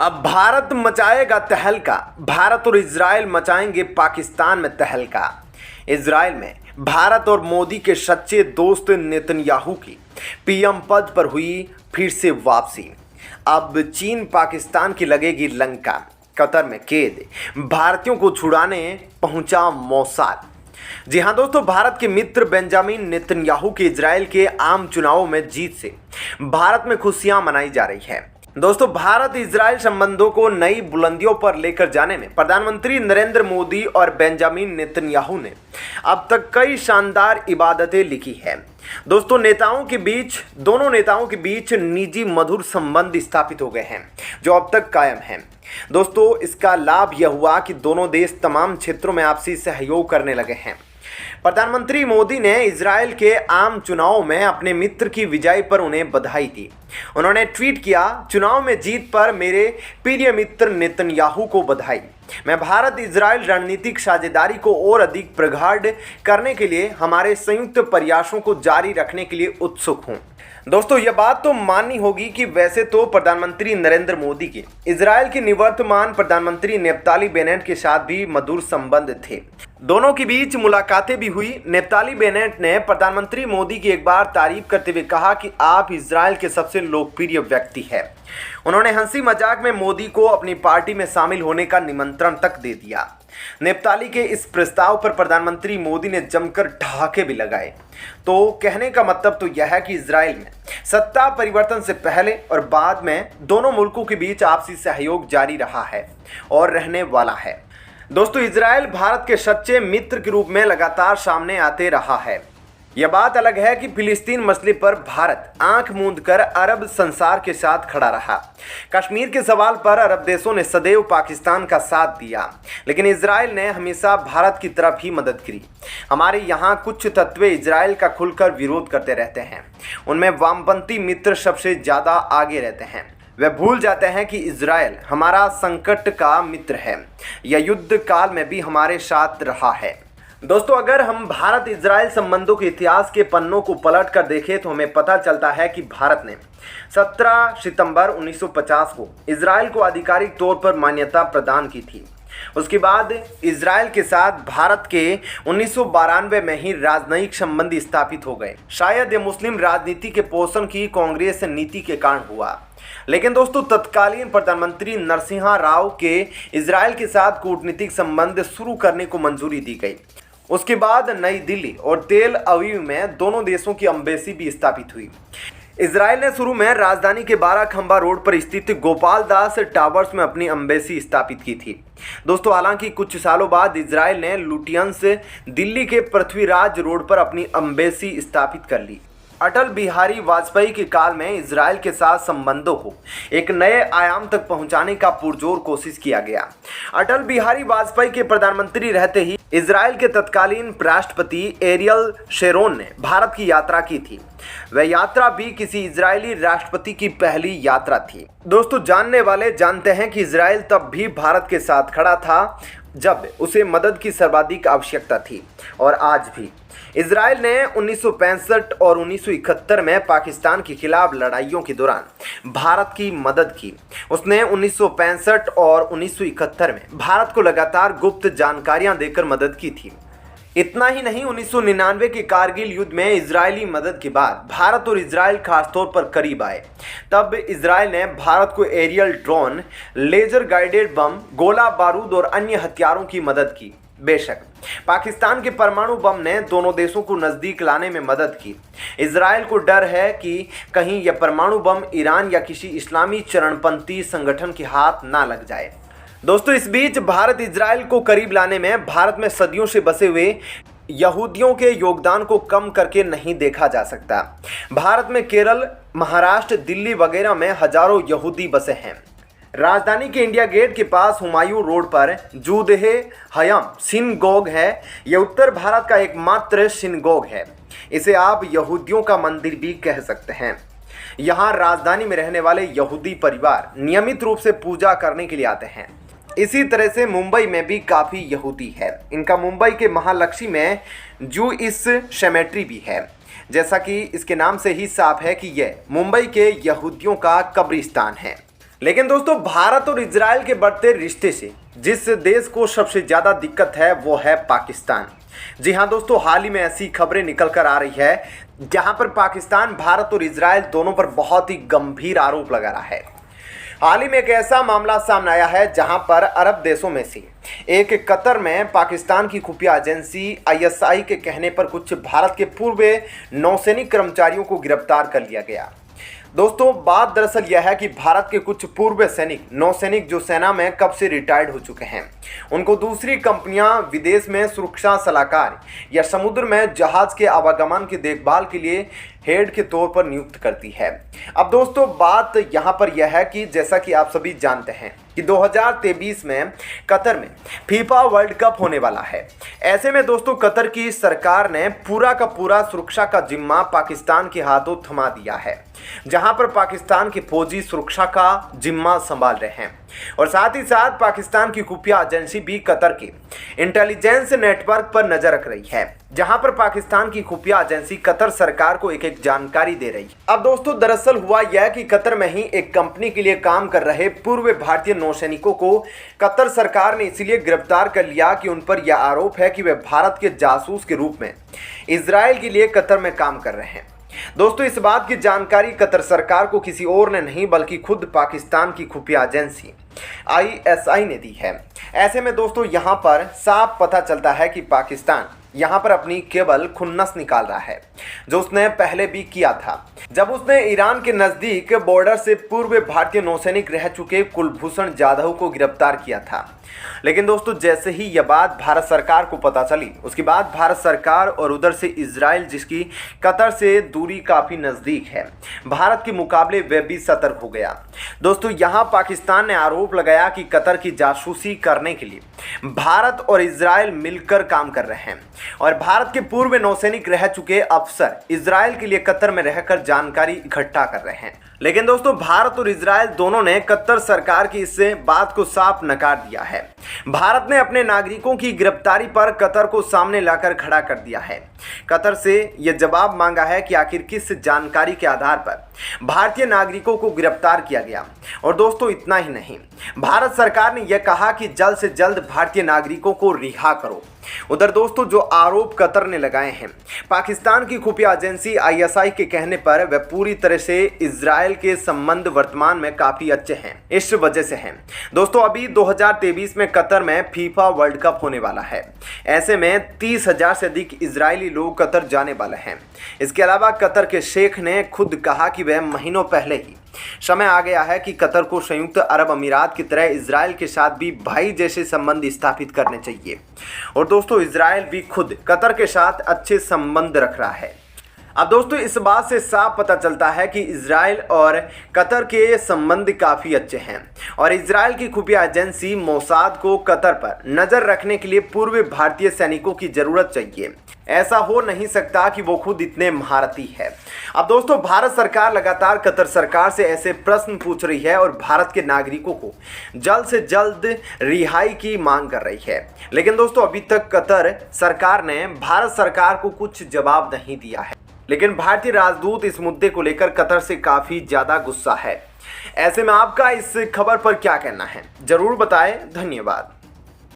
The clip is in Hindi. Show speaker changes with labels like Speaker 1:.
Speaker 1: अब भारत मचाएगा तहलका। भारत और इजराइल मचाएंगे पाकिस्तान में तहलका। इजराइल में भारत और मोदी के सच्चे दोस्त नेतन्याहू की पीएम पद पर हुई फिर से वापसी। अब चीन पाकिस्तान की लगेगी लंका। कतर में कैद भारतीयों को छुड़ाने पहुंचा मौसाद। जी हाँ दोस्तों, भारत के मित्र बेंजामिन नेतन्याहू के इजराइल के आम चुनावों में जीत से भारत में खुशियां मनाई जा रही है। दोस्तों, भारत इजराइल संबंधों को नई बुलंदियों पर लेकर जाने में प्रधानमंत्री नरेंद्र मोदी और बेंजामिन नेतन्याहू ने अब तक कई शानदार इबादतें लिखी हैं। दोस्तों, दोनों नेताओं के बीच निजी मधुर संबंध स्थापित हो गए हैं जो अब तक कायम हैं। दोस्तों, इसका लाभ यह हुआ कि दोनों देश तमाम क्षेत्रों में आपसी सहयोग करने लगे हैं। प्रधानमंत्री मोदी ने इजराइल के आम चुनाव में अपने मित्र की विजय पर उन्हें बधाई दी। उन्होंने ट्वीट किया, चुनाव में जीत पर मेरे प्रिय मित्र नेतन्याहू को बधाई। मैं भारत इजराइल रणनीतिक साझेदारी को और अधिक प्रगाढ़ करने के लिए हमारे संयुक्त प्रयासों को जारी रखने के लिए उत्सुक हूं। दोस्तों, यह बात तो माननी होगी कि वैसे तो प्रधानमंत्री नरेंद्र मोदी के इजराइल के निवर्तमान प्रधानमंत्री नेफ्ताली बेनेट के साथ भी मधुर संबंध थे। दोनों के बीच मुलाकातें भी हुई। नेफ्ताली बेनेट ने प्रधानमंत्री मोदी की एक बार तारीफ करते हुए कहा कि आप इजराइल के सबसे लोकप्रिय व्यक्ति हैं। उन्होंने हंसी मजाक में मोदी को अपनी पार्टी में शामिल होने का निमंत्रण तक दे दिया। नेफ्ताली के इस प्रस्ताव पर प्रधानमंत्री मोदी ने जमकर ठहाके भी लगाए। तो कहने का मतलब तो यह है कि इजराइल में सत्ता परिवर्तन से पहले और बाद में दोनों मुल्कों के बीच आपसी सहयोग जारी रहा है और रहने वाला है। दोस्तों, इजराइल भारत के सच्चे मित्र के रूप में लगातार सामने आते रहा है। यह बात अलग है कि फिलिस्तीन मसले पर भारत आंख मूंद कर अरब संसार के साथ खड़ा रहा। कश्मीर के सवाल पर अरब देशों ने सदैव पाकिस्तान का साथ दिया, लेकिन इजराइल ने हमेशा भारत की तरफ ही मदद की। हमारे यहाँ कुछ तत्व इजराइल का खुलकर विरोध करते रहते हैं। उनमें वामपंथी मित्र सबसे ज़्यादा आगे रहते हैं। वे भूल जाते हैं कि इजराइल हमारा संकट का मित्र है। यह युद्ध काल में भी हमारे साथ रहा है। दोस्तों, अगर हम भारत इजराइल संबंधों के इतिहास के पन्नों को पलट कर देखें तो हमें पता चलता है कि भारत ने 17 सितंबर 1950 को इजराइल को आधिकारिक तौर पर मान्यता प्रदान की थी। उसके बाद इजराइल के साथ भारत के 1992 में ही राजनयिक संबंध स्थापित हो गए। शायद ये मुस्लिम राजनीति के पोषण की कांग्रेस नीति के कारण हुआ, लेकिन दोस्तों तत्कालीन प्रधानमंत्री नरसिम्हा राव के इजराइल के साथ कूटनीतिक संबंध शुरू करने को मंजूरी दी गई। उसके बाद नई दिल्ली और तेल अवीव में दोनों देशों की एम्बेसी भी स्थापित हुई। इजराइल ने शुरू में राजधानी के 12 खंबा रोड पर स्थित गोपाल दास टावर्स में अपनी एम्बेसी स्थापित की थी। दोस्तों, हालांकि कुछ सालों बाद इजराइल ने लुटियंस दिल्ली के पृथ्वीराज रोड पर अपनी एम्बेसी स्थापित कर ली। अटल बिहारी वाजपेयी के काल में इजराइल के साथ संबंधों को एक नए आयाम तक पहुंचाने का पुरजोर कोशिश किया गया। अटल बिहारी वाजपेयी के प्रधानमंत्री रहते ही इजराइल के तत्कालीन राष्ट्रपति एरियल शेरोन ने भारत की यात्रा की थी। वह यात्रा भी किसी इजरायली राष्ट्रपति की पहली यात्रा थी। दोस्तों, जानने वाले जानते हैं कि इजराइल तब भी भारत के साथ खड़ा था जब उसे मदद की सर्वाधिक आवश्यकता थी, और आज भी। इजराइल ने 1965 और 1971 में पाकिस्तान के खिलाफ लड़ाइयों के दौरान भारत की मदद की। उसने 1965 और 1971 में भारत को लगातार गुप्त जानकारियां देकर मदद की थी। इतना ही नहीं, 1999 के कारगिल युद्ध में इजरायली मदद के बाद भारत और इजराइल खासतौर पर करीब आए। तब इजराइल ने भारत को aerial drone, laser guided bomb, गोला बारूद और अन्य हथियारों की मदद की। बेशक पाकिस्तान के परमाणु बम ने दोनों देशों को नजदीक लाने में मदद की। इजराइल को डर है कि कहीं यह परमाणु बम ईरान या किसी इस्लामी चरणपंथी संगठन के हाथ ना लग जाए। दोस्तों, इस बीच भारत इजराइल को करीब लाने में भारत में सदियों से बसे हुए यहूदियों के योगदान को कम करके नहीं देखा जा सकता। भारत में केरल, महाराष्ट्र, दिल्ली वगैरह में हजारों यहूदी बसे हैं। राजधानी के इंडिया गेट के पास हुमायूं रोड पर जूदेह हयम सिनगोग है। यह उत्तर भारत का एकमात्र सिनगोग है। इसे आप यहूदियों का मंदिर भी कह सकते हैं। यहाँ राजधानी में रहने वाले यहूदी परिवार नियमित रूप से पूजा करने के लिए आते हैं। इसी तरह से मुंबई में भी काफ़ी यहूदी है। इनका मुंबई के महालक्ष्मी में जूइश सेमेट्री भी है। जैसा कि इसके नाम से ही साफ है कि यह मुंबई के यहूदियों का कब्रिस्तान है। लेकिन दोस्तों भारत और इजराइल के बढ़ते रिश्ते से जिस देश को सबसे ज़्यादा दिक्कत है वो है पाकिस्तान। जी हाँ दोस्तों, हाल ही में ऐसी खबरें निकल कर आ रही है जहां पर पाकिस्तान भारत और इजराइल दोनों पर बहुत ही गंभीर आरोप लगा रहा है। हाल ही में एक ऐसा मामला सामने आया है जहां पर अरब देशों में से एक कतर में पाकिस्तान की खुफिया एजेंसी ISI के कहने पर कुछ भारत के पूर्व नौसैनिक कर्मचारियों को गिरफ्तार कर लिया गया। दोस्तों बात दरअसल यह है कि भारत के कुछ पूर्व नौसैनिक जो सेना में कब से रिटायर्ड हो चुके हैं, उनको दूसरी कंपनियां विदेश में सुरक्षा सलाहकार या समुद्र में जहाज के आवागमन की देखभाल के लिए हेड के तौर पर नियुक्त करती है। अब दोस्तों बात यहाँ पर यह है कि जैसा कि आप सभी जानते हैं कि 2023 में कतर में फीफा वर्ल्ड कप होने वाला है। ऐसे में दोस्तों कतर की सरकार ने पूरा का पूरा सुरक्षा का जिम्मा पाकिस्तान के हाथों थमा दिया है, जहां पर पाकिस्तान के फौजी सुरक्षा का जिम्मा संभाल रहे हैं और साथ ही साथ पाकिस्तान की खुफिया एजेंसी भी कतर की इंटेलिजेंस नेटवर्क पर नजर रख रही है, जहां पर पाकिस्तान की खुफिया एजेंसी कतर सरकार को एक जानकारी दे रही है। अब दोस्तों दरअसल हुआ यह कि कतर में ही एक कंपनी के लिए काम कर रहे पूर्व भारतीय नौसैनिकों को कतर सरकार ने इसलिए गिरफ्तार कर लिया कि उन पर यह आरोप है कि वे भारत के जासूस के रूप में इजराइल के लिए कतर में काम कर रहे हैं। दोस्तों इस बात की जानकारी कतर सरकार को किसी और ने नहीं बल्कि खुद पाकिस्तान की खुफिया एजेंसी ISI ने दी है। ऐसे में दोस्तों यहाँ पर साफ पता चलता है कि पाकिस्तान यहाँ पर अपनी केवल खुन्नस निकाल रहा है, जो उसने पहले भी किया था जब उसने ईरान के नज़दीक बॉर्डर से पूर्व भारतीय नौसैनिक रह चुके कुलभूषण जाधव को गिरफ्तार किया था। लेकिन दोस्तों जैसे ही यह बात भारत सरकार को पता चली, उसके बाद भारत सरकार और उधर से इजराइल, जिसकी कतर से दूरी काफ़ी नज़दीक है, भारत के मुकाबले वे भी सतर्क हो गया। दोस्तों यहाँ पाकिस्तान ने आरोप लगाया कि कतर की जासूसी करने के लिए भारत और इजराइल मिलकर काम कर रहे हैं और भारत के पूर्व नौसैनिक रह चुके अफसर इजराइल के लिए कतर में रहकर जानकारी इकट्ठा कर रहे हैं। लेकिन दोस्तों भारत और इजराइल दोनों ने कतर सरकार की इस बात को साफ नकार दिया है। भारत ने अपने नागरिकों की गिरफ्तारी पर कतर को सामने लाकर खड़ा कर दिया है। कतर से यह जवाब मांगा है कि आखिर किस जानकारी के आधार पर भारतीय नागरिकों को गिरफ्तार किया गया। और दोस्तों इतना ही नहीं, भारत सरकार ने यह कहा कि जल्द से जल्द भारतीय नागरिकों को रिहा करो। उधर दोस्तों जो आरोप कतर ने लगाए हैं पाकिस्तान की खुफिया एजेंसी ISI के कहने पर वह पूरी तरह से इजराइल के संबंध वर्तमान में काफ़ी अच्छे हैं, इस वजह से हैं। दोस्तों अभी 2023 में कतर में फीफा वर्ल्ड कप होने वाला है। ऐसे में 30,000 से अधिक इजरायली लोग कतर जाने वाले हैं। इसके अलावा कतर के शेख ने खुद कहा कि वह महीनों पहले ही समय आ गया है कि कतर को संयुक्त अरब अमीरात की तरह इजराइल के साथ भी भाई जैसे संबंध स्थापित करने चाहिए। और दोस्तों इजराइल भी खुद कतर के साथ अच्छे संबंध रख रहा है। अब दोस्तों इस बात से साफ पता चलता है कि इजराइल और कतर के संबंध काफ़ी अच्छे हैं और इजराइल की खुफिया एजेंसी मोसाद को कतर पर नज़र रखने के लिए पूर्व भारतीय सैनिकों की ज़रूरत चाहिए। ऐसा हो नहीं सकता कि वो खुद इतने महारथी है। अब दोस्तों भारत सरकार लगातार कतर सरकार से ऐसे प्रश्न पूछ रही है और भारत के नागरिकों को जल्द से जल्द रिहाई की मांग कर रही है। लेकिन दोस्तों अभी तक कतर सरकार ने भारत सरकार को कुछ जवाब नहीं दिया है। लेकिन भारतीय राजदूत इस मुद्दे को लेकर कतर से काफ़ी ज़्यादा गुस्सा है। ऐसे में आपका इस खबर पर क्या कहना है, ज़रूर बताएं। धन्यवाद।